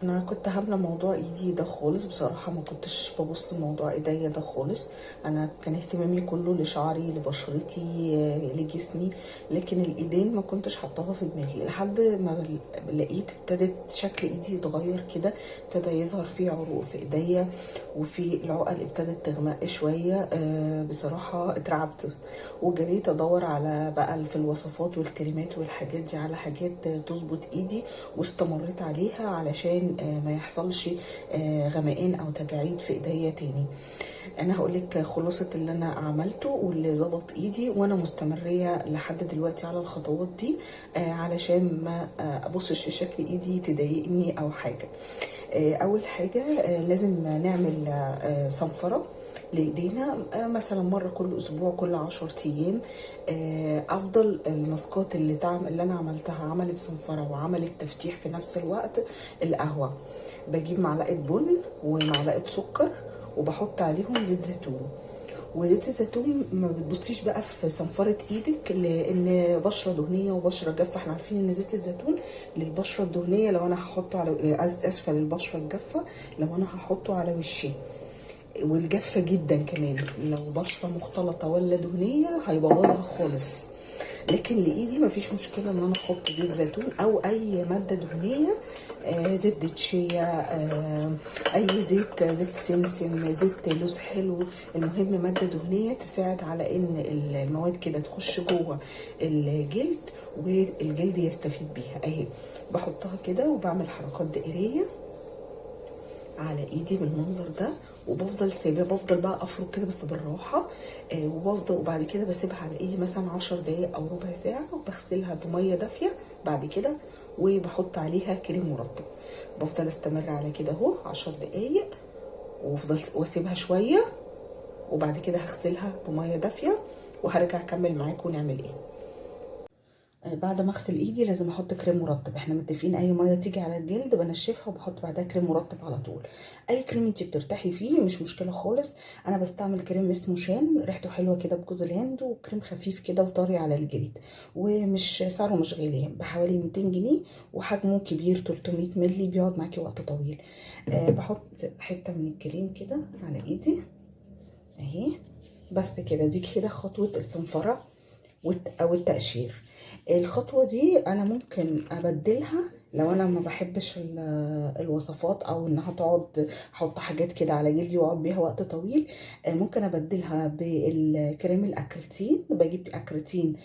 انا كنت هامله موضوع ايدي ده خالص بصراحه، ما كنتش ببص موضوع ايديا ده خالص. انا كان اهتمامي كله لشعري، لبشرتي، لجسمي. لكن الايدين ما كنتش حطاها في دماغي لحد ما لقيت ابتدت شكل ايدي يتغير كده. ابتدى يظهر فيه عروق في ايديا، وفي العقل ابتدت تغمق شويه. بصراحه اترعبت وجريت ادور على بقى في الوصفات والكريمات والحاجات دي على حاجات تظبط ايدي، واستمريت عليها علشان ما يحصلش غمقان او تجاعيد في ايديا تاني. انا هقولك خلاصة اللي انا عملته واللي ظبط ايدي، وانا مستمرية لحد دلوقتي على الخطوات دي علشان ما ابصش لشكل ايدي تضايقني او حاجة. اول حاجة لازم نعمل صنفرة لايدينا، مثلا مره كل اسبوع، كل 10 ايام. افضل الماسكات اللي انا عملتها عملت صنفره وعملت تفتيح في نفس الوقت. القهوه، بجيب معلقه بن ومعلقه سكر وبحط عليهم زيت زيتون. وزيت الزيتون ما بتبصيش بقى في صنفرة ايدك، لان بشرة دهنية وبشرة جافة. احنا عارفين ان زيت الزيتون للبشرة الدهنية، لو انا هحطه على اسفل البشرة الجافة، لو انا هحطه على وشي. والجافة جدا كمان، لو بشرة مختلطة ولا دهنية هيبوظها خالص. لكن لايدي مفيش مشكله ان انا احط زيت زيتون او اي ماده دهنيه، زبده شيا، اي زيت سمسم، زيت لوز حلو. المهم ماده دهنيه تساعد على ان المواد كده تخش جوه الجلد والجلد يستفيد بيها اهي. بحطها كده وبعمل حركات دائريه على ايدي بالمنظر ده، وبفضل سايباها، بفضل بقى افرك كده بس بالراحه. وبفضل، وبعد كده بسيبها على ايدي مثلا 10 دقايق او ربع ساعه، وبغسلها بميه دافيه بعد كده، وبحط عليها كريم مرطب. بفضل استمر على كده اهو 10 دقايق، وافضل واسيبها شويه، وبعد كده هغسلها بميه دافيه، وهرجع اكمل معاكم نعمل ايه. بعد ما اغسل ايدي لازم احط كريم مرطب. احنا متفقين اي ميه تيجي على الجلد بنشفها وبحط بعدها كريم مرطب على طول. اي كريم انت بترتاحي فيه مش مشكله خالص. انا بستعمل كريم اسمه شان، ريحته حلوه كده بجوز الهند، وكريم خفيف كده وطري على الجلد، ومش سعره مش غالي، بحوالي 200 جنيه، وحجمه كبير 300 مللي، بيقعد معاكي وقت طويل. بحط حته من الكريم كده على ايدي اهي. بس كده، دي كده خطوه الصنفره او التقشير. الخطوه دي انا ممكن ابدلها لو انا ما بحبش الوصفات، او انها تقعد احط حاجات كده على جلدي واقعد بيها وقت طويل. ممكن ابدلها بالكريم الاكريتين. بجيب اكريتين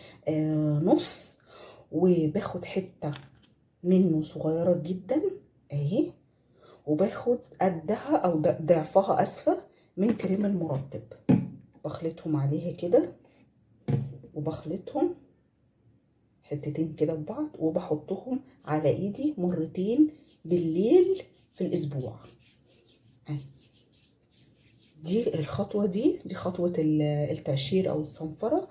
نص، وباخد حته منه صغيره جدا اهي، وباخد قدها او ضعفها اسفه من كريم المرطب. بخلطهم عليها كده، وبخلطهم حتتين كده ببعض، وبحطهم على ايدي مرتين بالليل في الاسبوع. دي الخطوه دي خطوه التقشير او الصنفره.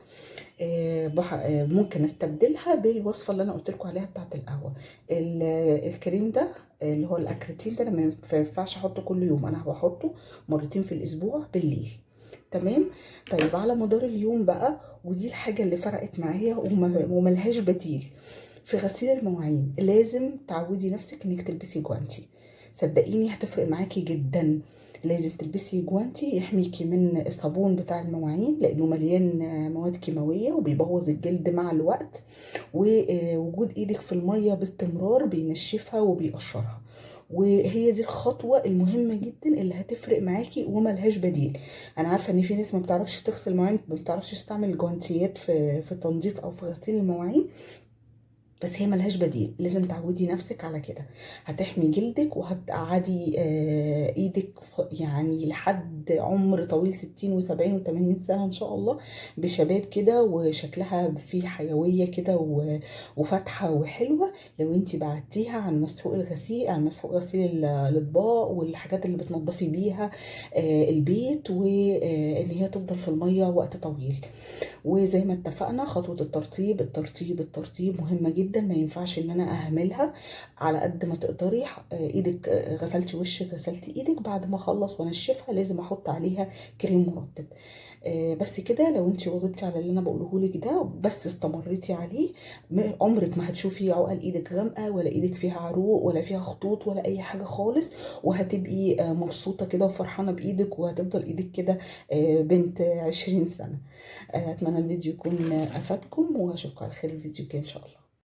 ممكن استبدلها بالوصفه اللي انا قلت لكم عليها بتاعه القهوه. الكريم ده اللي هو الاكريتين ده، انا ما ينفعش احطه كل يوم، انا بحطه مرتين في الاسبوع بالليل. تمام. طيب على مدار اليوم بقى، ودي الحاجه اللي فرقت معايا وملهاش بديل، في غسيل المواعين لازم تعودي نفسك انك تلبسي جوانتي. صدقيني هتفرق معاكي جدا. لازم تلبسي جوانتي يحميكي من الصابون بتاع المواعين، لانه مليان مواد كيماويه وبيبوظ الجلد مع الوقت. ووجود ايدك في الميه باستمرار بينشفها وبيقشرها. وهي دي الخطوه المهمه جدا اللي هتفرق معاكي وملهاش بديل. انا عارفه ان في ناس ما بتعرفش تغسل مواعين، ما بتعرفش تستعمل جوانتيات في التنظيف او في غسيل المواعين، بس هي ملهاش بديل. لازم تعودي نفسك على كده، هتحمي جلدك وهتقعدي ايدك يعني لحد عمر طويل، 60 و70 و80 سنة ان شاء الله، بشباب كده، وشكلها فيه حيوية كده وفاتحة وحلوة. لو انت بعدتيها عن مسحوق الغسيل، عن مسحوق غسيل الاطباق والحاجات اللي بتنضفي بيها البيت، وان هي تفضل في المية وقت طويل. وزي ما اتفقنا، خطوة الترطيب الترطيب الترطيب مهمة جدا. جدا، ما ينفعش ان انا اهملها. على قد ما تقدري ايدك غسلتي وشك غسلتي ايدك، بعد ما اخلص وانشفها لازم احط عليها كريم مرطب. بس كده. لو انت واظبتي على اللي انا بقوله لك ده بس استمريتي عليه، عمرك ما هتشوفي عقل ايدك غامقه، ولا ايدك فيها عروق، ولا فيها خطوط، ولا اي حاجه خالص. وهتبقي مبسوطه كده وفرحانه بايدك، وهتفضل ايدك كده بنت 20 سنه. اتمنى الفيديو يكون افادكم، واشوفكم على خير الفيديو الجاي ان شاء الله.